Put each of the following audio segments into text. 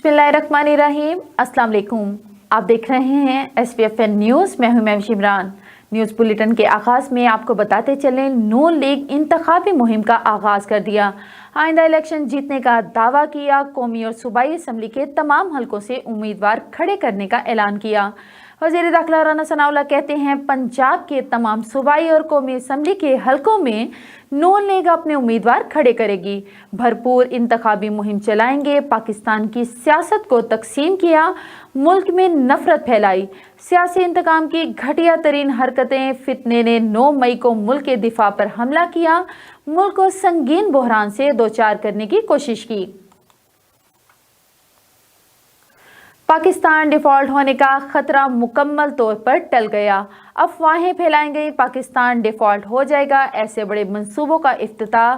बिस्मिल्लाहिर्रहमानिर्रहीम। अस्सलाम वालेकुम। आप देख रहे हैं SPFN न्यूज़। मैं हूं महविश इमरान। न्यूज़ बुलेटिन के आगाज़ में आपको बताते चलें, नून लीग इंतखाबी मुहिम का आगाज़ कर दिया। आइंदा इलेक्शन जीतने का दावा किया। कौमी और सूबाई असम्बली के तमाम हलकों से उम्मीदवार खड़े करने का ऐलान किया। वज़ीर दाखिला राना सनाउल्लाह कहते हैं, पंजाब के तमाम सूबाई और कौमी असम्बली के हलकों में नून लीग अपने उम्मीदवार खड़े करेगी। भरपूर इंतखाबी मुहिम चलाएंगे। पाकिस्तान की सियासत को तकसीम किया, मुल्क में नफरत फैलाई, सियासी इंतकाम की घटिया तरीन हरकतें। फितने ने 9 मई को मुल्क के दिफा पर हमला किया, मुल्क को संगीन बहरान से दोचार करने की कोशिश की। पाकिस्तान डिफॉल्ट होने का खतरा मुकम्मल तौर पर टल गया। अफवाहें फैलाई गई, पाकिस्तान डिफॉल्ट हो जाएगा। ऐसे बड़े मंसूबों का इफ्तिताह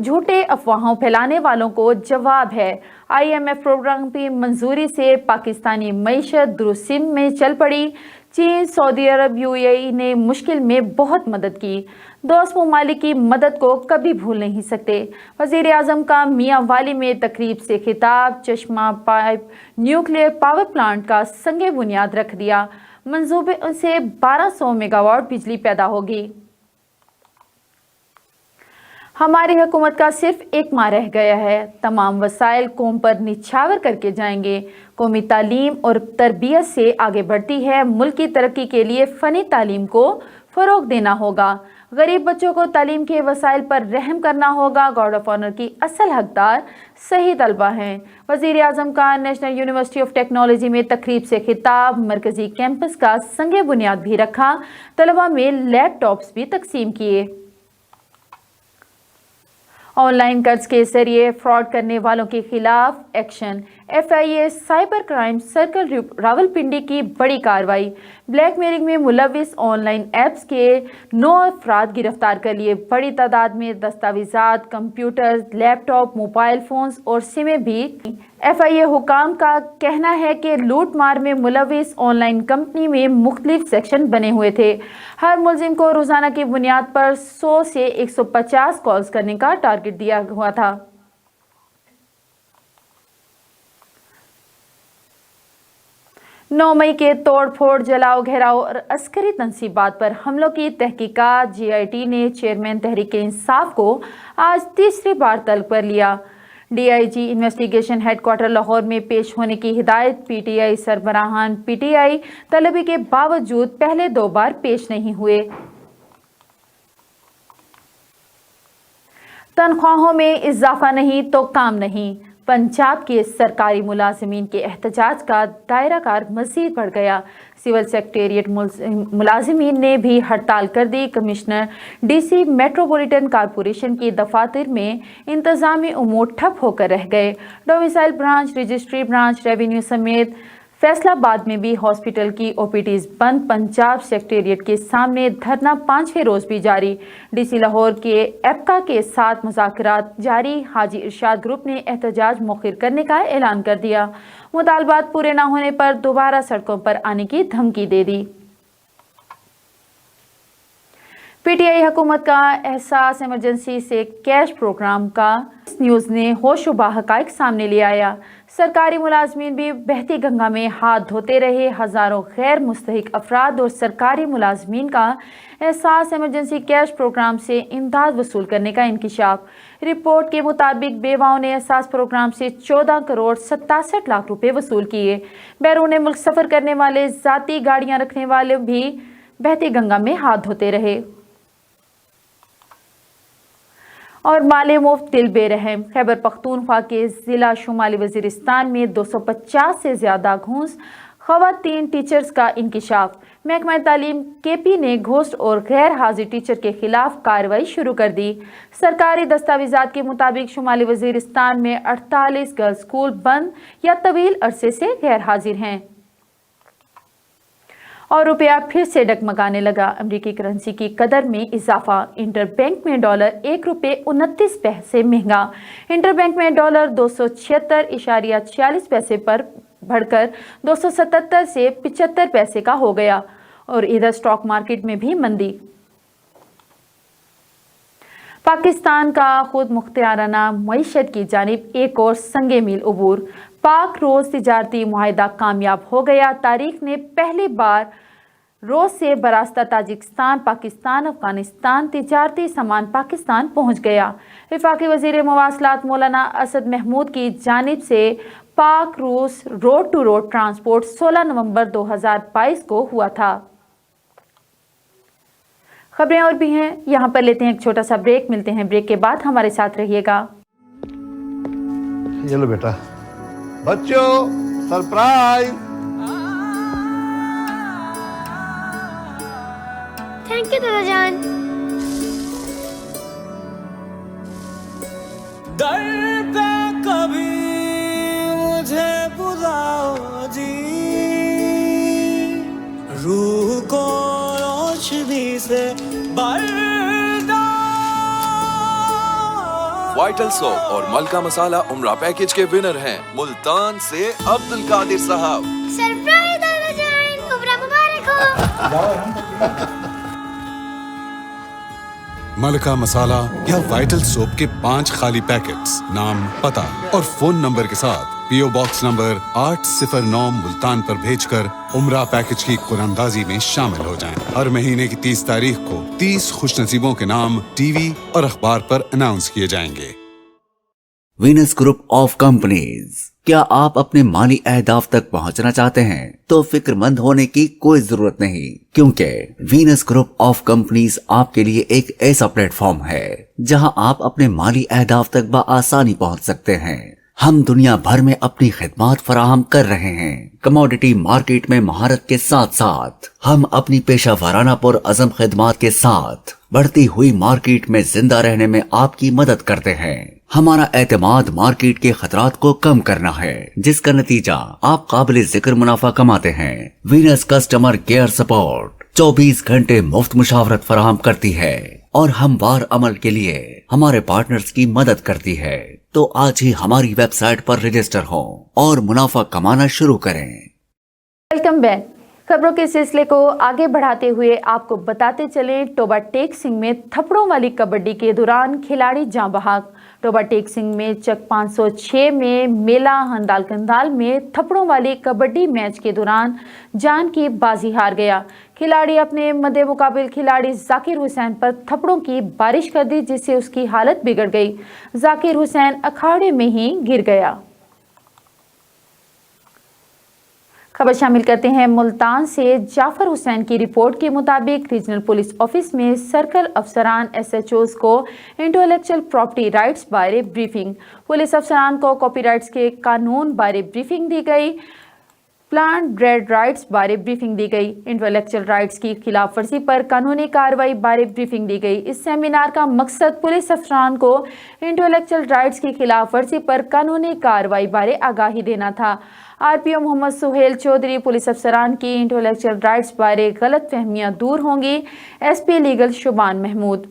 झूठे अफवाहों फैलाने वालों को जवाब है। IMF प्रोग्राम की मंजूरी से पाकिस्तानी मईशत दुरुस्ती में चल पड़ी। चीन, सऊदी अरब, UAE ने मुश्किल में बहुत मदद की। दोस्त ममालिक की मदद को कभी भूल नहीं सकते। वज़ीर आज़म का मियाँ वाली में तकरीब से खिताब। चश्मा पाइप न्यूक्लियर पावर प्लांट का संगे बुनियाद रख दिया। मंसूबे से 1200 मेगावाट बिजली पैदा होगी। हमारी हुकूमत का सिर्फ एक माह रह गया है। तमाम वसाइल कौम पर निछावर करके जाएंगे। कौमी तालीम और तरबियत से आगे बढ़ती है। मुल्क की तरक्की के लिए फ़नी तालीम को फ़रोग देना होगा। गरीब बच्चों को तालीम के वसाइल पर रहम करना होगा। गार्ड ऑफ ऑनर की असल हकदार सही तलबा हैं। वज़ीर आज़म का नेशनल यूनिवर्सिटी ऑफ टेक्नोलॉजी में तकरीब से खिताब। मरकजी कैंपस का संगे बुनियाद भी रखा। तलबा में लैपटॉप्स भी तकसीम किए। ऑनलाइन कर्ज के जरिए फ्रॉड करने वालों के खिलाफ action. FIA cyber crime circle Rawalpindi की बड़ी कार्रवाई। ब्लैकमेलिंग में मुलविस ऑनलाइन ऐप्स के 9 अफराद गिरफ्तार कर लिए। बड़ी तादाद में दस्तावेजात, कंप्यूटर, लैपटॉप, मोबाइल फोन्स और सिमें भी। FIA हुकाम का कहना है कि लूट मार में मुलविस ऑनलाइन कंपनी में मुख्तलिफ सेक्शन बने हुए थे। हर मुलजिम को रोजाना की बुनियाद पर 100 से 150 कॉल्स करने का टारगेट दिया हुआ था। नौ मई के तोड़ फोड़, जलाओ, घेराव और अस्करी तनसीबात पर हमलों की तहकीकात। GIT ने चेयरमैन तहरीक इंसाफ को आज तीसरी बार तलब कर लिया। DIG इन्वेस्टिगेशन हेडक्वार्टर लाहौर में पेश होने की हिदायत। PTI सरबराहान PTI तलबी के बावजूद पहले 2 बार पेश नहीं हुए। तनख्वाहों में इजाफा नहीं तो काम नहीं। पंजाब के सरकारी मुलाजिमीन के एहतजाज का दायरा कार मज़ीद बढ़ गया। सिविल सेक्रेटेरिएट मुलाजिमीन ने भी हड़ताल कर दी। कमिश्नर DC मेट्रोपॉलिटन कॉरपोरेशन की दफातर में इंतजामी उमूर ठप होकर रह गए। Domicile branch, registry branch, revenue समेत फैसलाबाद में भी हॉस्पिटल की OPDs बंद। पंजाब सेक्रेटेरिएट के सामने धरना 5वें रोज भी जारी। DC लाहौर के एप्का के साथ मुज़ाकरात जारी। हाजी इरशाद ग्रुप ने एहतजाज मौखिर करने का ऐलान कर दिया। मुतालबात पूरे न होने पर दोबारा सड़कों पर आने की धमकी दे दी। PTI हुकूमत का एहसास इमरजेंसी से कैश प्रोग्राम का न्यूज़ ने होशुबा हकाइक सामने ले आया। सरकारी मुलाजमीन भी बहती गंगा में हाथ धोते रहे। हज़ारों गैर मुस्तहिक अफराद और सरकारी मुलाजमीन का एहसास इमरजेंसी कैश प्रोग्राम से इमदाद वसूल करने का इंकिशाफ। रिपोर्ट के मुताबिक बेवाओं ने एहसास प्रोग्राम से 14 करोड़ 67 लाख रुपए वसूल किए। बैरून मुल्क सफ़र करने वाले, ज़ाती गाड़ियाँ रखने वाले भी बहती गंगा में हाथ धोते रहे। और माले मुफ्त दिल बेरहम। खैबर पख्तूनख्वा के ज़िला शुमाली वज़ीरिस्तान में 250 से ज़्यादा घूस ख़वातीन टीचर्स का इंकिशाफ। महकमा तालीम KP ने घोस्ट और गैर हाजिर टीचर के खिलाफ कार्रवाई शुरू कर दी। सरकारी दस्तावेजात के मुताबिक शुमाली वज़ीरिस्तान में 48 गर्ल्स स्कूल बंद या तवील अरसे से गैर हाजिर हैं। और रुपया फिर से डगमगाने लगा। अमेरिकी करेंसी की कदर में इजाफा। इंटरबैंक में डॉलर 1 रुपये 29 पैसे महंगा। इंटरबैंक में डॉलर 276.46 पैसे पर बढ़कर 277 से 75 पैसे का हो गया। और इधर स्टॉक मार्केट में भी मंदी। पाकिस्तान का खुद मुख्तियाराना मईशत की जानिब एक और संगे मील अबूर। पाक रोज तिजारती मुआहिदा कामयाब हो गया। तारीख ने पहली बार रोज से बरास्ता ताजिकिस्तान, पाकिस्तान, अफगानिस्तान तिजारती सामान पाकिस्तान पहुंच गया। वफाकी वजीर मवासलात मौलाना असद महमूद की जानिब से पाक रूस रोड टू रोड ट्रांसपोर्ट 16 नवंबर 2022 को हुआ था। खबरें और भी हैं, यहाँ पर लेते हैं एक छोटा सा ब्रेक। मिलते हैं ब्रेक के बाद, हमारे साथ रहिएगा। ये लो बेटा, बच्चों सरप्राइज। थैंक यू दादा जान। दर पे कभी मुझे बुलाओ जी, रूह को रोशनी से भर दो। वाइटल सोप और मलका मसाला उम्रा पैकेज के विनर हैं मुल्तान से अब्दुल कादिर साहब। सरप्राइज दादा जान, उम्रा मुबारक हो। मलका मसाला या वाइटल सोप के 5 खाली पैकेट्स, नाम, पता और फोन नंबर के साथ पीओ बॉक्स नंबर 809 मुल्तान पर भेजकर उम्रा पैकेज की कुरानंदाजी में शामिल हो जाएं। हर महीने की 30 तारीख को 30 खुशनसीबों के नाम टीवी और अखबार पर अनाउंस किए जाएंगे। Venus group of companies. क्या आप अपने माली अहदाफ तक पहुंचना चाहते हैं तो फिक्रमंद होने की कोई जरूरत नहीं, क्योंकि वीनस ग्रुप ऑफ कंपनीज आपके लिए एक ऐसा प्लेटफॉर्म है जहां आप अपने माली अहदाफ तक बआसानी पहुंच सकते हैं। हम दुनिया भर में अपनी खिदमात फराहम कर रहे हैं। कमोडिटी मार्केट में महारत के साथ साथ हम अपनी पेशा वाराना पुर अज़म खिदमात के साथ बढ़ती हुई मार्केट में जिंदा रहने में आपकी मदद करते हैं। हमारा एतमाद मार्केट के खतरात को कम करना है, जिसका नतीजा आप काबिल जिक्र मुनाफा कमाते हैं। वीनस कस्टमर केयर सपोर्ट 24 घंटे मुफ्त मुशावरत फराहम करती है और हमवार अमल के लिए हमारे पार्टनर्स की मदद करती है। तो आज ही हमारी वेबसाइट पर रजिस्टर हो और मुनाफा कमाना शुरू करें। Welcome back. खबरों के सिलसिले को आगे बढ़ाते हुए आपको बताते चले, टोबा टेक सिंह में थप्पड़ों वाली कबड्डी के दौरान खिलाड़ी जाँ बहक। टोबा टेक सिंह में चक 506 में मेला हंदाल कंदाल में थप्पड़ों वाली कबड्डी मैच के दौरान जान की बाजी हार गया। खिलाड़ी अपने मद्दे मुकाबिल खिलाड़ी जाकिर हुसैन पर थप्पड़ों की बारिश कर दी, जिससे उसकी हालत बिगड़ गई। जाकिर हुसैन अखाड़े में ही गिर गया। खबर शामिल करते हैं मुल्तान से। जाफर हुसैन की रिपोर्ट के मुताबिक रीजनल पुलिस ऑफिस में सर्कल अफसरान SHOs को इंटेलेक्चुअल प्रॉपर्टी राइट्स बारे ब्रीफिंग। पुलिस अफसरान को कॉपीराइट्स के कानून बारे ब्रीफिंग दी गई। प्लांट ब्रेड राइट्स बारे ब्रीफिंग दी गई। इंटेलेक्चुअल राइट्स की खिलाफ वर्जी पर कानूनी कार्रवाई बारे ब्रीफिंग दी गई। इस सेमिनार का मकसद पुलिस अफसरान को इंटेलेक्चुअल राइट्स की खिलाफ वर्जी पर कानूनी कार्रवाई बारे आगाही देना था। RPO मोहम्मद सुहेल चौधरी, पुलिस अफसरान की इंटेलेक्चुअल राइट्स बारे गलत फहमियां दूर होंगी। SP legal Shuban Mahmood.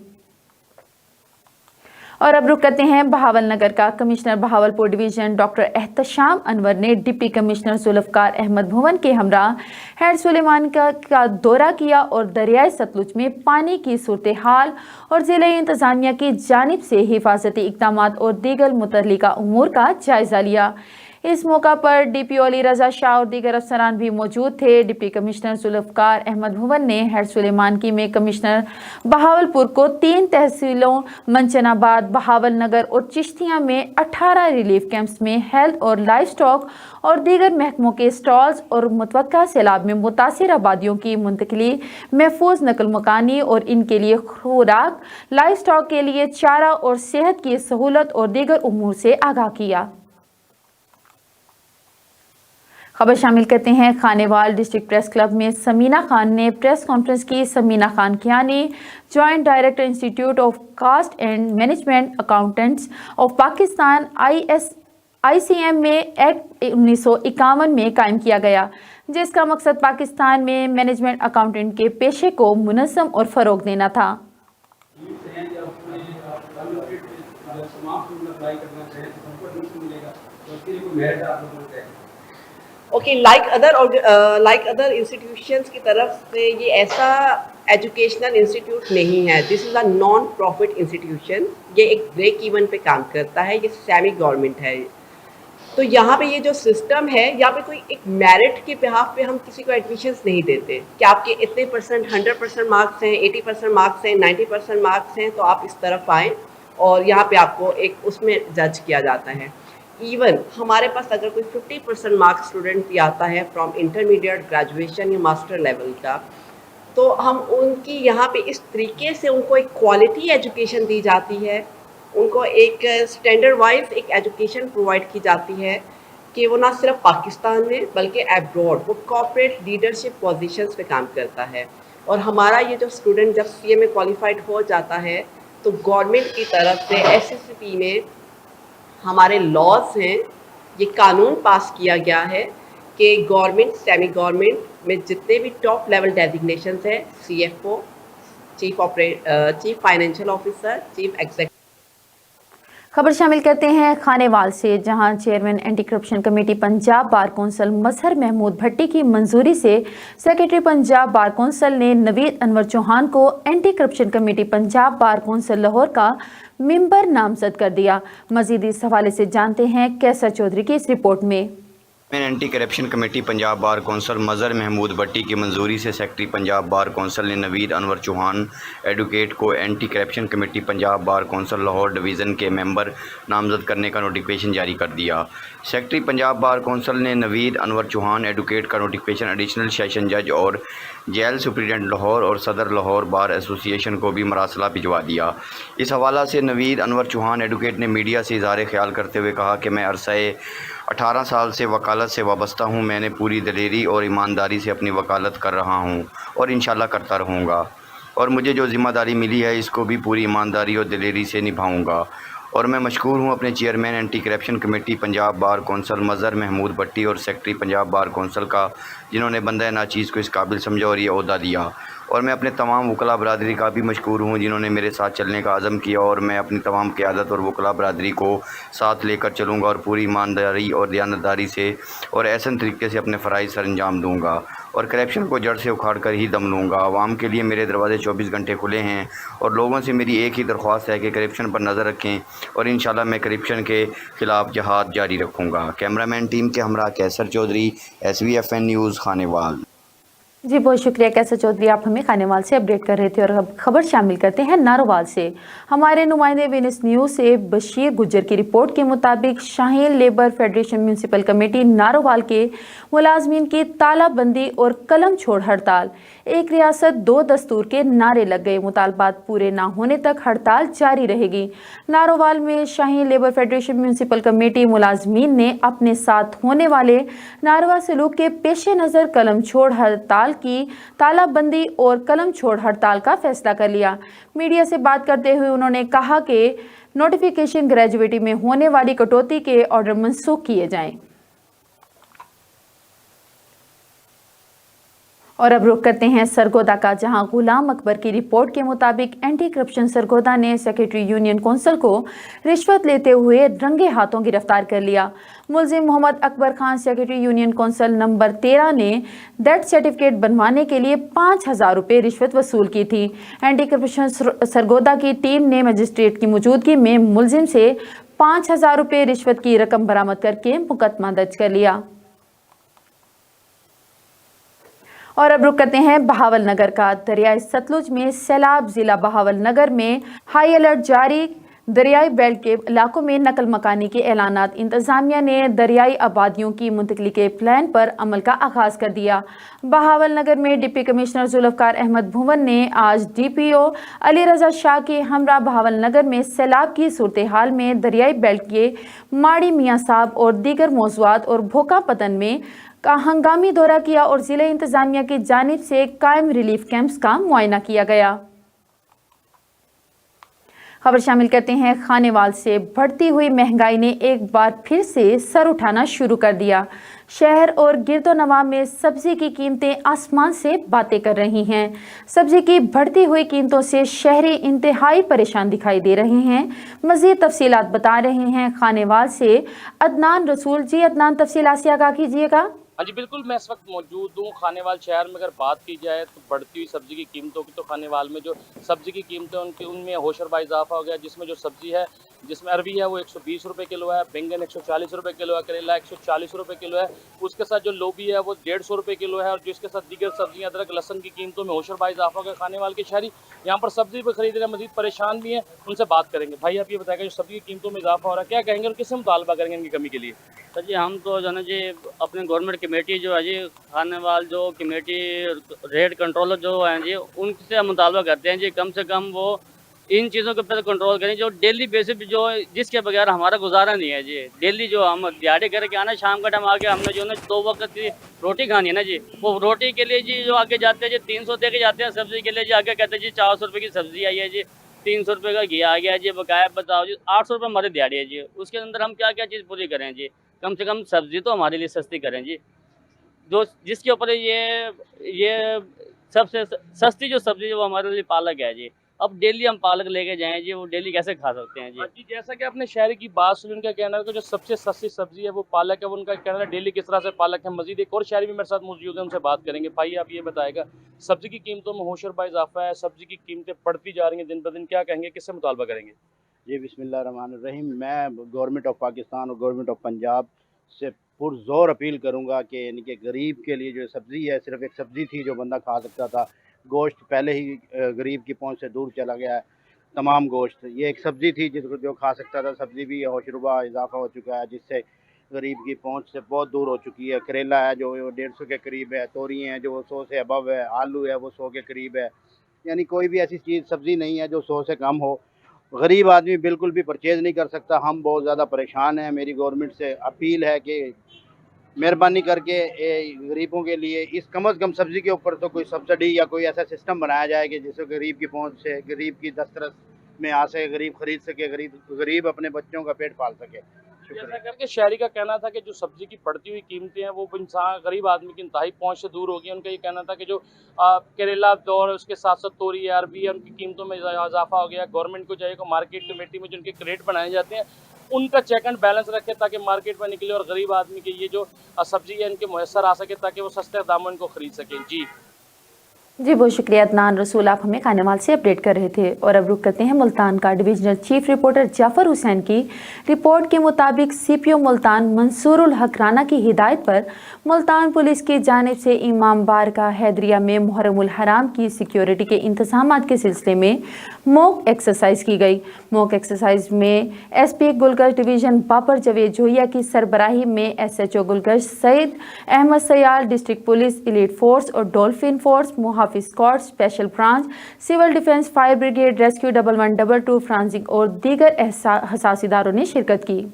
और अब रुक करते हैं बहावल नगर का। Commissioner Bahawalpur division doctor Ehtesham Anwar ने डिप्टी कमिश्नर जुल्फकार अहमद भुवन के हमरा हेड सुलेमान का दौरा किया और दरियाई सतलुज में पानी की सूरत हाल और जिले इंतजामिया की जानिब से हिफाजती इक़दामात और दीगर मुतल्लिका उमूर का जायजा लिया। इस मौका पर DPO अली रजा शाह और दीगर अफसरान भी मौजूद थे। डिप्टी कमिश्नर जुल्फकार अहमद भुवन ने हेड सुलेमानकी में कमिश्नर बहावलपुर को 3 तहसीलों मंचनाबाद, बहावल नगर और चिश्तिया में 18 रिलीफ कैंप्स में हेल्थ और लाइफ स्टॉक और दीगर महकमों के स्टॉल्स और मुतवक्का सैलाब में मुतासिर आबादियों की मुंतकिली, महफूज नकल मकानी और इनके लिए खुराक, लाइफ स्टॉक के लिए चारा और सेहत की सहूलत और दीगर उमूर से आगाह किया। खबर शामिल करते हैं खानेवाल डिस्ट्रिक्ट प्रेस क्लब में समीना खान ने प्रेस कॉन्फ्रेंस की। Samina Khan Kiani, joint director institute of cost and management accountants of Pakistan ICM में एक्ट 1951 में कायम किया गया, जिसका मकसद पाकिस्तान में मैनेजमेंट अकाउंटेंट के पेशे को मुनज़्ज़म और फ़रोग़ देना था। ओके, लाइक अदर इंस्टीट्यूशंस की तरफ से ये ऐसा एजुकेशनल इंस्टीट्यूट नहीं है। This is a non profit institution. ये एक ब्रेक इवन पे काम करता है। ये सेमी गवर्नमेंट है। तो यहाँ पे ये जो सिस्टम है, यहाँ पे कोई एक मेरिट के बिहाफ पे हम किसी को एडमिशन्स नहीं देते कि आपके इतने परसेंट 100% मार्क्स हैं, 80% मार्क्स हैं, 90% मार्क्स हैं तो आप इस तरफ आएँ, और यहाँ पे आपको एक उसमें जज किया जाता है। इवन हमारे पास अगर कोई 50% मार्क्स स्टूडेंट भी आता है फ्रॉम इंटरमीडिएट, ग्रेजुएशन या मास्टर लेवल का, तो हम उनकी यहाँ पे इस तरीके से उनको एक क्वालिटी एजुकेशन दी जाती है, उनको एक स्टैंडर्ड वाइज एक एजुकेशन प्रोवाइड की जाती है कि वो ना सिर्फ पाकिस्तान में बल्कि एब्रॉड वो कॉर्पोरेट लीडरशिप पोजीशंस पे काम करता है। और हमारा ये जो स्टूडेंट जब सीए में क्वालिफाइड हो जाता है तो गवर्नमेंट की तरफ से एसएससीपी में हमारे लॉज हैं, ये कानून पास किया गया है कि गवर्नमेंट, सेमी गवर्नमेंट में जितने भी टॉप लेवल डेजिग्नेशंस हैं, CFO, chief financial officer, chief executive. खबर शामिल करते हैं खानेवाल से, जहां chairman anti corruption committee Punjab bar council Mazhar Mahmood Bhatti की मंजूरी से सेक्रेटरी पंजाब बार कौंसिल ने नवीद अनवर चौहान को anti corruption committee Punjab bar council Lahore का मेंबर नामजद कर दिया। मजीद इस हवाले से जानते हैं कैसर चौधरी की इस रिपोर्ट में। Anti corruption committee Punjab bar council Mazhar Mahmood Bhatti की मंजूरी से सेक्रेटरी पंजाब बार कौंसिल ने नवीद अनवर चौहान एडवोकेट को anti corruption committee Punjab bar council Lahore division के मेंबर नामजद करने का नोटिफिकेशन जारी कर दिया। सेक्रेटरी पंजाब बार कौंसिल ने नवीद अनवर चौहान एडवोकेट का नोटिफिकेशन एडिशनल सेशन जज और जेल सुप्रिटेंडेंट लाहौर और सदर लाहौर बार एसोसिएशन को भी मरासला भिजवा दिया। इस हवाला से नवीद अनवर चौहान एडवोकेट ने मीडिया से इज़हार ख्याल करते हुए कहा कि मैं अरसे 18 साल से वकालत से वाबस्ता हूँ। मैंने पूरी दलेरी और ईमानदारी से अपनी वकालत कर रहा हूँ और इंशाल्लाह करता रहूँगा, और मुझे जो ज़िम्मेदारी मिली है इसको भी पूरी ईमानदारी और दलेरी से निभाऊँगा। और मैं मशकूर हूँ अपने chairman anti corruption committee Punjab bar council Mazhar Mahmood Bhatti और सेक्रेटरी पंजाब बार कौंसिल का, जिन्होंने बंदा नाचीज़ को इस काबिल समझा और ये ओहदा दिया। और मैं अपने तमाम वकला बरादरी का भी मशकूर हूँ जिन्होंने मेरे साथ चलने का अज़म किया, और मैं अपनी तमाम क़यादत और वकला बरादरी को साथ लेकर चलूँगा और पूरी ईमानदारी और दयानतदारी से और ऐसे तरीके से अपने फ़राइज़ सर अंजाम दूँगा और करप्शन को जड़ से उखाड़ कर ही दम लूँगा। आवाम के लिए मेरे दरवाज़े 24 घंटे खुले हैं और लोगों से मेरी एक ही दरख्वास्त है कि करप्शन पर नज़र रखें और इंशाल्लाह मैं करप्शन के ख़िलाफ़ जहाद जारी रखूँगा। कैमरामैन टीम के हमरा कैसर चौधरी, SVFN न्यूज़ खानेवाल। जी बहुत शुक्रिया कैसर चौधरी, आप हमें खानेवाल से अपडेट कर रहे थे। और अब खबर शामिल करते हैं नारोवाल से। हमारे नुमाइंदे वीनस न्यूज़ से बशीर गुज्जर की रिपोर्ट के मुताबिक Shaheen labour federation municipal committee Narowal के मुलाजमीन की तालाबंदी और कलम छोड़ हड़ताल, एक रियासत दो दस्तूर के नारे लग गए। मुतालबात पूरे ना होने तक हड़ताल जारी रहेगी। नारोवाल में Shaheen labour federation municipal committee मुलाजमीन ने अपने साथ होने वाले नारवा सलूक के पेश नज़र कलम छोड़ हड़ताल की तालाबंदी और कलम छोड़ हड़ताल का फैसला कर लिया। मीडिया से बात करते हुए उन्होंने कहा कि नोटिफिकेशन ग्रेजुएटी में होने वाली कटौती के ऑर्डर मनसूख किए जाएं। और अब रुख करते हैं सरगोदा का, जहां गुलाम अकबर की रिपोर्ट के मुताबिक एंटी करप्शन सरगोदा ने सेक्रेटरी यूनियन कौंसिल को रिश्वत लेते हुए रंगे हाथों गिरफ्तार कर लिया। मुलजिम Mohammad Akbar Khan secretary union council number 13 ने डेथ सर्टिफिकेट बनवाने के लिए 5,000 रुपये रिश्वत वसूल की थी। एंटी करप्शन सरगोदा की टीम ने मजिस्ट्रेट की मौजूदगी में मुलजिम से 5,000 रुपये रिश्वत की रकम बरामद करके मुकदमा दर्ज कर लिया। और अब रुक करते हैं बहावल नगर का। दरियाई सतलुज में सैलाब, जिला बहावल नगर में हाई अलर्ट जारी। दरियाई बेल्ट के इलाकों में नकल मकानी के ऐलानात। इंतजामिया ने दरियाई आबादियों की मुंतकली के प्लान पर अमल का आगाज कर दिया। बहावल नगर में डिप्टी कमिश्नर जुल्फकार अहमद भुवन ने आज DPO अली रजा शाह के हमरा बहावल नगर में सैलाब की सूरत हाल में दरियाई बेल्ट के माड़ी मियाँ साहब और दीगर मौज़ूआत और भोका पतन में का हंगामी दौरा किया और जिले इंतजामिया की जानिब से कायम रिलीफ कैंप्स का मुआयना किया गया। खबर शामिल करते हैं खानेवाल से। बढ़ती हुई महंगाई ने एक बार फिर से सर उठाना शुरू कर दिया। शहर और गिरदोनवा में सब्जी की कीमतें आसमान से बातें कर रही हैं। सब्जी की बढ़ती हुई कीमतों से शहरी इंतहाई परेशान दिखाई दे रहे हैं। मज़ीद तफसीलात बता रहे हैं खानेवाल से अदनान रसूल। जी अदनान, तफसीलात से आगाह कीजिएगा। हाँ जी बिल्कुल, मैं इस वक्त मौजूद हूँ खानेवाल शहर में। अगर बात की जाए तो बढ़ती हुई सब्ज़ी की कीमतों की, तो खानेवाल में जो सब्ज़ी की कीमतें उनमें होशरबा इजाफा हो गया, जिसमें जो सब्ज़ी है, जिसमें अरबी है वो 120 रुपये किलो है, बैंगन 140 रुपये किलो है, करेला 140 रुपये किलो है, उसके साथ जो लोबी है वो 150 रुपये किलो है, और जिसके साथ दीगर सब्जियाँ, अदरक, लहसुन की कीमतों में होशरबा इजाफा हो गया। खानेवाल के शहरी यहाँ पर सब्ज़ी भी खरीद रहे हैं, मज़ीद परेशान भी हैं, उनसे बात करेंगे। भाई आप ये बताएगा, जो सब्ज़ी की कीमतों में इजाफा हो रहा है, क्या कहेंगे और किससे मुतालबा करेंगे इनकी कमी के लिए? सर जी, हम तो जो है ना जी अपने गवर्नमेंट कमेटी जो है जी, खानेवाल जो कमेटी रेट कंट्रोलर जो हैं जी, उनसे हम मुतालबा करते हैं जी, कम से कम वो इन चीज़ों के ऊपर कंट्रोल करें जो डेली बेसिस पे जो जिसके बगैर हमारा गुजारा नहीं है जी। डेली जो हम दिहाड़ी करके आना, शाम का टाइम आके हमने जो ना 2 वक्त की रोटी खानी है ना जी, वो रोटी के लिए जी जो आगे जाते हैं जी 300 दे के जाते हैं, सब्ज़ी के लिए जी आगे कहते हैं जी 400 रुपये की सब्ज़ी आई है जी, 300 रुपये का घी आ गया जी, बकाया बताओ जी 800 रुपये हमारी दिहाड़ी है जी। उसके अंदर हम क्या क्या चीज़ पूरी करें जी? कम से कम सब्ज़ी तो हमारे लिए सस्ती करें जी, जो जिसके ऊपर ये सबसे सस्ती जो सब्ज़ी है वो हमारे लिए पालक है जी। अब डेली हम पालक लेके जाएँ जी, वो डेली कैसे खा सकते हैं जी? हाँ जी, जैसा कि आपने शहरी की बात सुनी, उनका कहना है कि जो सबसे सस्ती सब्जी है वो पालक है। वो उनका कहना है डेली किस तरह से पालक है। मजीद एक और शहरी भी मेरे साथ मौजूद है, उनसे बात करेंगे। भाई आप ये बताएगा, सब्जी की कीमतों में होशरबा इजाफा है, सब्जी की कीमतें बढ़ती जा रही हैं दिन ब दिन, क्या कहेंगे, किससे मुतालबा करेंगे? जी बिस्मिल्लाहिर्रहमानिर्रहीम। मैं गवर्नमेंट ऑफ पाकिस्तान और गवर्नमेंट ऑफ पंजाब से पुरज़ोर अपील करूंगा कि इनके गरीब के लिए जो सब्ज़ी है, सिर्फ एक सब्ज़ी थी जो बंदा खा सकता था, गोश्त पहले ही गरीब की पहुंच से दूर चला गया है। तमाम गोश्त, ये एक सब्ज़ी थी जिसको जो खा सकता था, सब्ज़ी भी होशरुबा इजाफा हो चुका है, जिससे गरीब की पहुंच से बहुत दूर हो चुकी है। करेला है जो 150 के करीब है, तोरी हैं जो 100 से अबव है, आलू है वो 100 के करीब है। यानी कोई भी ऐसी चीज़ सब्ज़ी नहीं है जो 100 से कम हो। गरीब आदमी बिल्कुल भी परचेज़ नहीं कर सकता। हम बहुत ज़्यादा परेशान हैं। मेरी गवर्नमेंट से अपील है कि मेहरबानी करके गरीबों के लिए इस कम अज़ कम सब्ज़ी के ऊपर तो कोई सब्सिडी या कोई ऐसा सिस्टम बनाया जाए कि जिससे गरीब की पहुंच से, गरीब की दस्तरस में आ सके, गरीब खरीद सके, गरीब अपने बच्चों का पेट पाल सके। जैसा करके शहरी का कहना था कि जो सब्जी की बढ़ती हुई कीमतें हैं वो इंसान गरीब आदमी की इंतहाई पहुंच से दूर हो गई। उनका ये कहना था कि जो करेला और उसके साथ साथ तोरी है, अरबी है, उनकी कीमतों में इजाफा हो गया। गवर्नमेंट को चाहिए कि मार्केट कमेटी में जो उनके रेट बनाए जाते हैं उनका चेक एंड बैलेंस रखे, ताकि मार्केट में निकले और गरीब आदमी के ये जो सब्जी है इनके मुयसर आ सके, ताकि वो सस्ते दामों इनको खरीद सकें। जी बहुत शुक्रिया अदनान रसूल, आप हमें खानेवाल से अपडेट कर रहे थे। और अब रुक करते हैं मुल्तान का divisional chief reporter Jafar Hussain की रिपोर्ट के मुताबिक सीपीओ मुल्तान मंसूरुल हक राना की हिदायत पर मुल्तान पुलिस की जानिब से इमाम बारगाह हैदरिया में मुहर्रमुल हराम की सिक्योरिटी के इंतजाम के सिलसिले में मॉक एक्सरसाइज की गई। मॉक एक्सरसाइज में एसपी गुलगश डिवीज़न बाबर जवेद जोहिया की सरबराही में SHO Gulgasht Saeed Ahmed Sial, district police, elite force और डॉल्फिन फोर्स, हाफिज squad, special branch, civil defence, fire brigade, rescue 1122, forensic और दीगर हसास इदारों ने शिरकत की।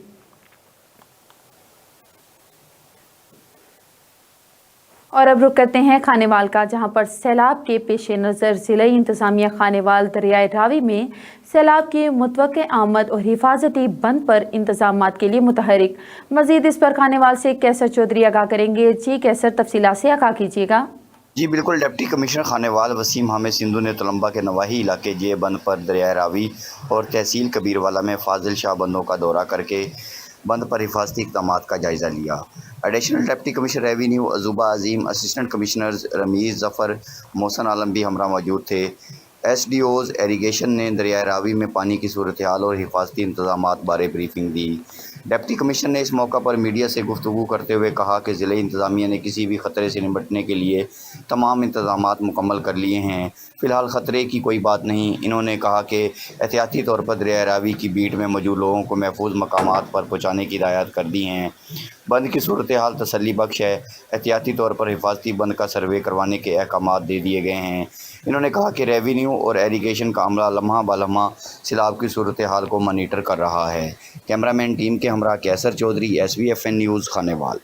और अब रुक करते हैं खानेवाल का, जहां पर सैलाब के पेश नज़र ज़िला इंतज़ामिया खानेवाल दरियाए रावी में सैलाब की मुतवक्के आमद और हिफाजती बंद पर इंतजामात के लिए मुतहरिक। मज़ीद इस पर खानेवाल से कैसर चौधरी आगाह करेंगे। जी कैसर, तफसीलात से आगाह कीजिएगा। जी बिल्कुल, डिप्टी कमिश्नर खानेवाल वसीम हामिद सिंधु ने तलम्बा के नवाही इलाके जे बंद पर दरिया रावी और तहसील कबीरवाला में फाजिल शाह बंदों का दौरा करके बंद पर हिफाजती इक़दामात का जायज़ा लिया। एडिशनल डिप्टी कमिश्नर रेवेन्यू अजूबा अजीम, असिस्टेंट कमिश्नर्स रमीज़ ज़फ़र, मोहसन आलम भी हमरा मौजूद थे। SDOs एरीगेशन ने दरिया रावी में पानी की सूरत हाल और हिफाजती इंतजामात बारे ब्रीफिंग दी। डिप्टी कमिश्नर ने इस मौका पर मीडिया से गुफ्तगू करते हुए कहा कि ज़िले इंतज़ामिया ने किसी भी ख़तरे से निपटने के लिए तमाम इंतजामात मुकम्मल कर लिए हैं। फ़िलहाल ख़तरे की कोई बात नहीं। इन्होंने कहा कि एहतियाती तौर पर दरिया रावी की बीट में मौजूद लोगों को महफूज मकामात पर पहुँचाने की हिदायत कर दी हैं। बंद की सूरत हाल तसल्ली बख्श है। एहतियाती तौर पर हिफाजती बंद का सर्वे करवाने के अहकामात दे दिए गए हैं। इन्होंने कहा कि रेवेन्यू और एरीगेशन का अमला लम्हा बलम्हा सैलाब की सूरत हाल को मॉनिटर कर रहा है। कैमरामैन टीम के हमरा कैसर चौधरी, SBFN न्यूज़ खानेवाल।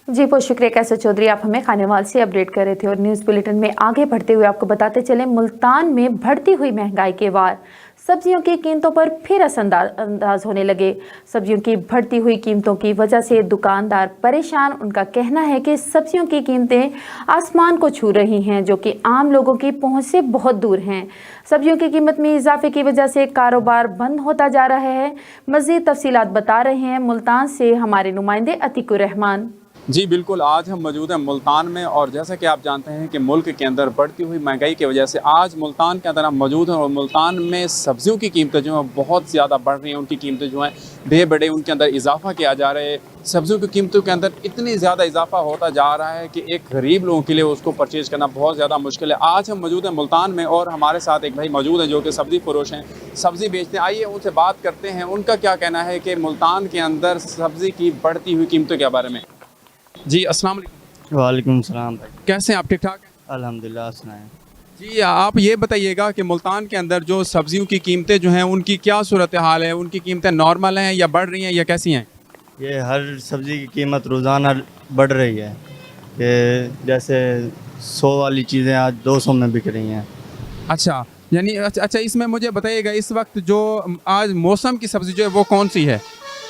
जी बहुत शुक्रिया कैसर चौधरी, आप हमें खानेवाल से अपडेट कर रहे थे। और न्यूज़ बुलेटिन में आगे बढ़ते हुए आपको बताते चले, मुल्तान में बढ़ती हुई महंगाई के बाद सब्जियों की कीमतों पर फिर असरअंदाज होने लगे। सब्जियों की बढ़ती हुई कीमतों की वजह से दुकानदार परेशान। उनका कहना है कि सब्जियों की कीमतें आसमान को छू रही हैं, जो कि आम लोगों की पहुंच से बहुत दूर हैं। सब्जियों की कीमत में इजाफे की वजह से कारोबार बंद होता जा रहा है। मज़ीद तफसीलात बता रहे हैं मुल्तान से हमारे नुमाइंदे अतीकुर रहमान। جی بالکل، آج ہم موجود ہیں ملتان میں، اور جیسا کہ آپ جانتے ہیں کہ ملک کے اندر بڑھتی ہوئی مہنگائی کی وجہ سے آج ملتان کے اندر ہم موجود ہیں، اور ملتان میں سبزیوں کی قیمتیں جو ہیں بہت زیادہ بڑھ رہی ہیں. ان کی قیمتیں جو ہیں بے بڑے ان کے اندر اضافہ کیا جا رہا ہے. سبزیوں کی قیمتوں کے اندر اتنی زیادہ اضافہ ہوتا جا رہا ہے کہ ایک غریب لوگوں کے لیے اس کو پرچیز کرنا بہت زیادہ مشکل ہے. آج ہم موجود ہیں ملتان میں، اور ہمارے ساتھ ایک بھائی موجود ہیں جو کہ سبزی فروش ہیں، سبزی بیچتے ہیں. آئیے ان سے بات کرتے ہیں ان کا کیا کہنا ہے کہ ملتان کے اندر سبزی کی بڑھتی ہوئی قیمتوں کے بارے میں. جی السلام علیکم. وعلیکم السلام. کیسے ہیں آپ؟ ٹھیک ٹھاک ہیں؟ الحمدللہ. آپ سنائیں. جی آپ یہ بتائیے گا کہ ملتان کے اندر جو سبزیوں کی قیمتیں جو ہیں ان کی کیا صورتحال ہے؟ ان کی قیمتیں نارمل ہیں یا بڑھ رہی ہیں یا کیسی ہیں؟ یہ ہر سبزی کی قیمت روزانہ بڑھ رہی ہے، کہ جیسے 100 والی چیزیں آج 200 میں بک رہی ہیں. اچھا یعنی اچھا اس میں مجھے بتائیے گا اس وقت جو آج موسم کی سبزی جو ہے وہ کون سی ہے؟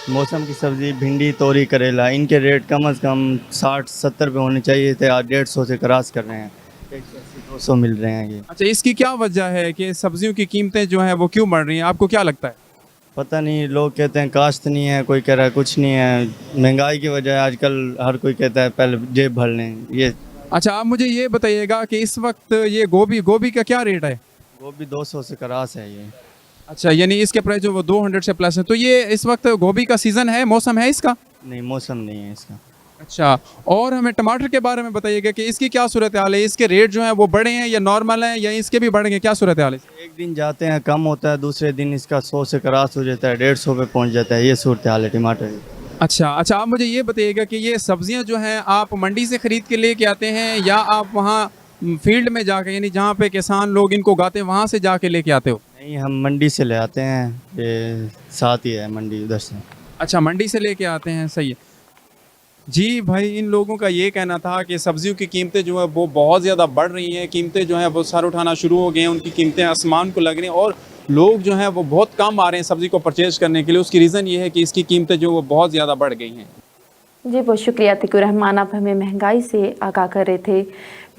موسم کی سبزی بھنڈی، توری، کریلا، ان کے ریٹ کم از کم 60-70 پہ ہونے چاہیے تھے، آج 150 سے کراس کر رہے ہیں، 180-200 مل رہے ہیں. یہ اچھا اس کی کیا وجہ ہے کہ سبزیوں کی قیمتیں جو ہیں وہ کیوں بڑھ رہی ہیں؟ آپ کو کیا لگتا ہے؟ پتہ نہیں، لوگ کہتے ہیں کاشت نہیں ہے، کوئی کہہ رہا ہے کچھ نہیں ہے. مہنگائی کی وجہ ہے، آج کل ہر کوئی کہتا ہے پہلے جیب بھر لیں. یہ اچھا آپ مجھے یہ بتائیے گا کہ اس وقت یہ گوبھی کا کیا ریٹ ہے؟ گوبھی 200 سے کراس ہے یہ. اچھا یعنی اس کے پرائس جو وہ 200 سے پلس ہے. تو یہ اس وقت گوبھی کا سیزن ہے، موسم ہے اس کا؟ نہیں، موسم نہیں ہے اس کا. اچھا اور ہمیں ٹماٹر کے بارے میں بتائیے گا کہ اس کی کیا صورتحال ہے؟ اس کے ریٹ جو ہیں وہ بڑھے ہیں یا نارمل ہیں یا اس کے بھی بڑھ گئے؟ کیا صورتحال ہے؟ ایک دن جاتے ہیں کم ہوتا ہے، دوسرے دن اس کا 100 سے کراس ہو جاتا ہے، 150 پہ پہنچ جاتا ہے. یہ صورتحال ہے ٹماٹر کی. اچھا آپ مجھے یہ بتائیے گا کہ یہ سبزیاں جو ہیں آپ منڈی سے خرید کے لے کے آتے ہیں یا آپ وہاں فیلڈ میں جا کے، یعنی جہاں پہ کسان لوگ ان کو اگاتے ہیں وہاں سے جا کے لے کے آتے ہو؟ نہیں، ہم منڈی سے لے آتے ہیں، یہ ساتھ ہی ہے منڈی ادھر سے. اچھا منڈی سے لے کے آتے ہیں، صحیح ہے. جی بھائی ان لوگوں کا یہ کہنا تھا کہ سبزیوں کی قیمتیں جو ہے وہ بہت زیادہ بڑھ رہی ہیں، قیمتیں جو ہیں وہ سر اٹھانا شروع ہو گئے ہیں، ان کی قیمتیں آسمان کو لگ رہی ہیں، اور لوگ جو ہیں وہ بہت کم آ رہے ہیں سبزی کو پرچیز کرنے کے لیے. اس کی ریزن یہ ہے کہ اس کی قیمتیں جو وہ بہت زیادہ بڑھ گئی ہیں. جی بہت شکریہ عتیق الرحمان، آپ ہمیں مہنگائی سے آگاہ کر رہے تھے.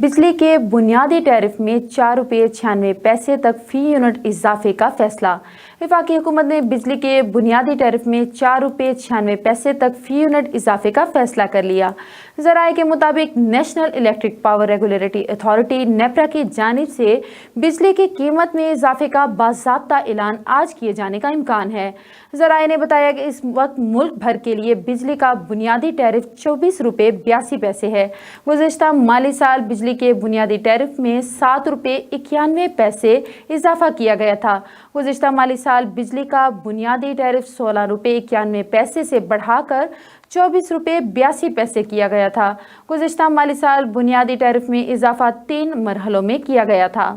بجلی کے بنیادی ٹیرف میں 4 روپے 96 پیسے تک فی یونٹ اضافے کا فیصلہ. وفاقی حکومت نے بجلی کے بنیادی ٹیرف میں 4 روپے 96 پیسے تک فی یونٹ اضافے کا فیصلہ کر لیا. ذرائع کے مطابق national electric power regulatory authority NEPRA کی جانب سے بجلی کی قیمت میں اضافے کا باضابطہ اعلان آج کیے جانے کا امکان ہے. ذرائع نے بتایا کہ اس وقت ملک بھر کے لیے بجلی کا بنیادی ٹیرف 24 روپے 82 پیسے ہے. گزشتہ مالی سال بجلی کے بنیادی ٹیرف میں 7 روپے 91 پیسے اضافہ کیا گیا تھا. گزشتہ مالی سال بجلی کا بنیادی ٹیرف 16 روپے 91 پیسے سے بڑھا کر 24 روپے 82 پیسے کیا گیا تھا. گزشتہ مالی سال بنیادی ٹیرف میں اضافہ 3 مرحلوں میں کیا گیا تھا.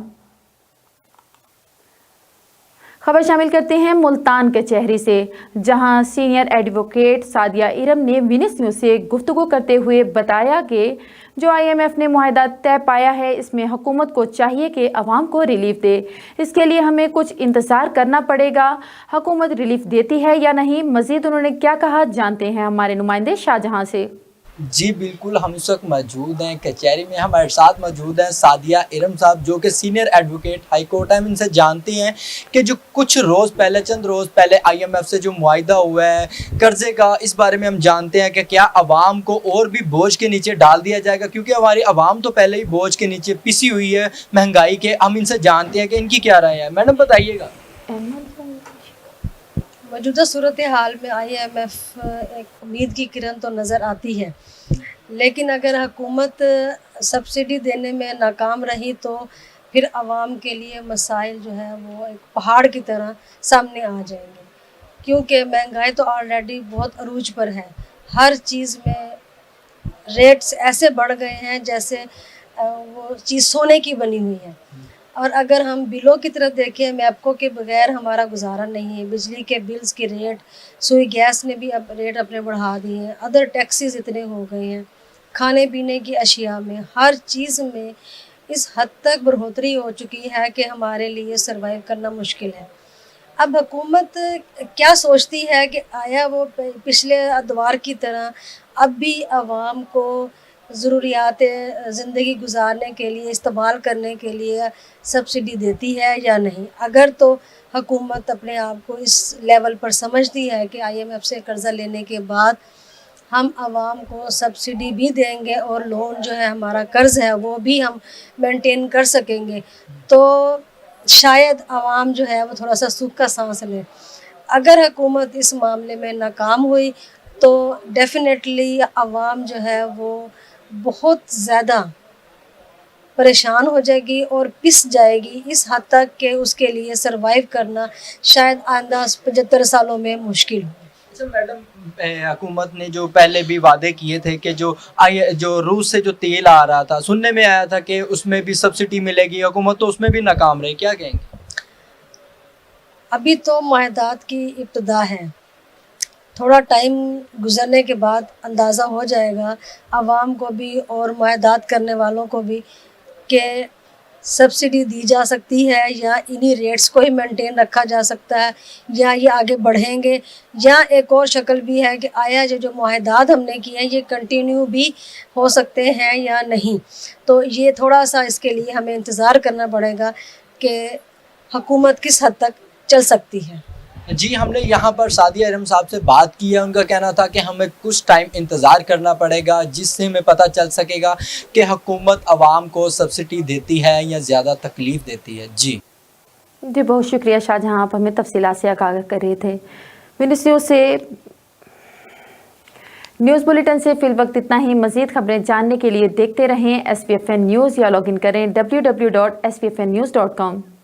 خبر شامل کرتے ہیں ملتان کچہری سے، جہاں سینئر ایڈوکیٹ سعدیہ ارم نے وینس نیوز سے گفتگو کرتے ہوئے بتایا کہ جو IMF نے معاہدہ طے پایا ہے اس میں حکومت کو چاہیے کہ عوام کو ریلیف دے. اس کے لیے ہمیں کچھ انتظار کرنا پڑے گا. حکومت ریلیف دیتی ہے یا نہیں؟ مزید انہوں نے کیا کہا جانتے ہیں ہمارے نمائندے شاہجہاں سے. جی بالکل، ہم اس وقت موجود ہیں کچہری میں. ہمارے ساتھ موجود ہیں سعدیہ ارم صاحب جو کہ سینئر ایڈوکیٹ ہائی کورٹ ہیں. ہم ان سے جانتے ہیں کہ جو کچھ روز پہلے چند روز پہلے IMF سے جو معاہدہ ہوا ہے قرضے کا، اس بارے میں ہم جانتے ہیں کہ کیا عوام کو اور بھی بوجھ کے نیچے ڈال دیا جائے گا، کیونکہ ہماری عوام تو پہلے ہی بوجھ کے نیچے پسی ہوئی ہے مہنگائی کے. ہم ان سے جانتے ہیں کہ ان کی کیا رائے ہے. میڈم بتائیے گا. موجودہ صورتحال میں IMF ایک امید کی کرن تو نظر آتی ہے، لیکن اگر حکومت سبسڈی دینے میں ناکام رہی تو پھر عوام کے لیے مسائل جو ہے وہ ایک پہاڑ کی طرح سامنے آ جائیں گے، کیونکہ مہنگائی تو آلریڈی بہت عروج پر ہے. ہر چیز میں ریٹس ایسے بڑھ گئے ہیں جیسے وہ چیز سونے کی بنی ہوئی ہے. اور اگر ہم بلوں کی طرف دیکھیں، میپکو کے بغیر ہمارا گزارا نہیں ہے. بجلی کے بلز کی ریٹ، سوئی گیس نے بھی اب ریٹ اپنے بڑھا دیے ہیں. ادر ٹیکسیز اتنے ہو گئے ہیں، کھانے پینے کی اشیاء میں، ہر چیز میں اس حد تک بڑھوتری ہو چکی ہے کہ ہمارے لیے سروائیو کرنا مشکل ہے. اب حکومت کیا سوچتی ہے کہ آیا وہ پچھلے ادوار کی طرح اب بھی عوام کو ضروریات زندگی گزارنے کے لیے، استعمال کرنے کے لیے سبسڈی دیتی ہے یا نہیں؟ اگر تو حکومت اپنے آپ کو اس لیول پر سمجھتی ہے کہ IMF سے قرضہ لینے کے بعد हम आवाम को सब्सिडी भी देंगे और लोन जो है हमारा कर्ज़ है वो भी हम मेंटेन कर सकेंगे, तो शायद आवाम जो है वो थोड़ा सा सुख का सांस ले। अगर हुकूमत इस मामले में नाकाम हुई तो डेफिनेटली आवाम जो है वो बहुत ज़्यादा परेशान हो जाएगी और पिस जाएगी इस हद तक कि उसके लिए सरवाइव करना शायद आइंदा 75 सालों में मुश्किल हो। अच्छा मैडम, हुकूमत ने जो पहले भी वादे किए थे कि जो रूस से जो तेल आ रहा था, सुनने में आया था कि उसमें भी सब्सिडी मिलेगी, हुकूमत तो उसमें भी नाकाम रही, क्या कहेंगे? अभी तो मुआहदात की इब्तिदा है, थोड़ा टाइम गुजरने के बाद अंदाज़ा हो जाएगा आवाम को भी और मुआहदात करने वालों को भी कि सब्सिडी दी जा सकती है या इन्हीं रेट्स को ही मेंटेन रखा जा सकता है या ये आगे बढ़ेंगे, या एक और शक्ल भी है कि आया जो मुआहदात हमने किए हैं ये कंटिन्यू भी हो सकते हैं या नहीं। तो ये थोड़ा सा इसके लिए हमें इंतज़ार करना पड़ेगा कि हुकूमत किस हद तक चल सकती है। जी, हमने यहाँ पर सादिया इरम साहब से बात की है। उनका कहना था कि हमें कुछ टाइम इंतज़ार करना पड़ेगा जिससे हमें पता चल सकेगा कि हुकूमत आवाम को सब्सिडी देती है या ज़्यादा तकलीफ़ देती है। जी बहुत शुक्रिया शाहजहां, आप हमें तफसीलात से आगाह कर रहे थे। वीनस न्यूज़ से न्यूज़ बुलेटिन से फिल वक्त इतना ही। मज़ीद खबरें जानने के लिए देखते रहें SPFN न्यूज़ या लॉगिन करें www.spfnnews.com।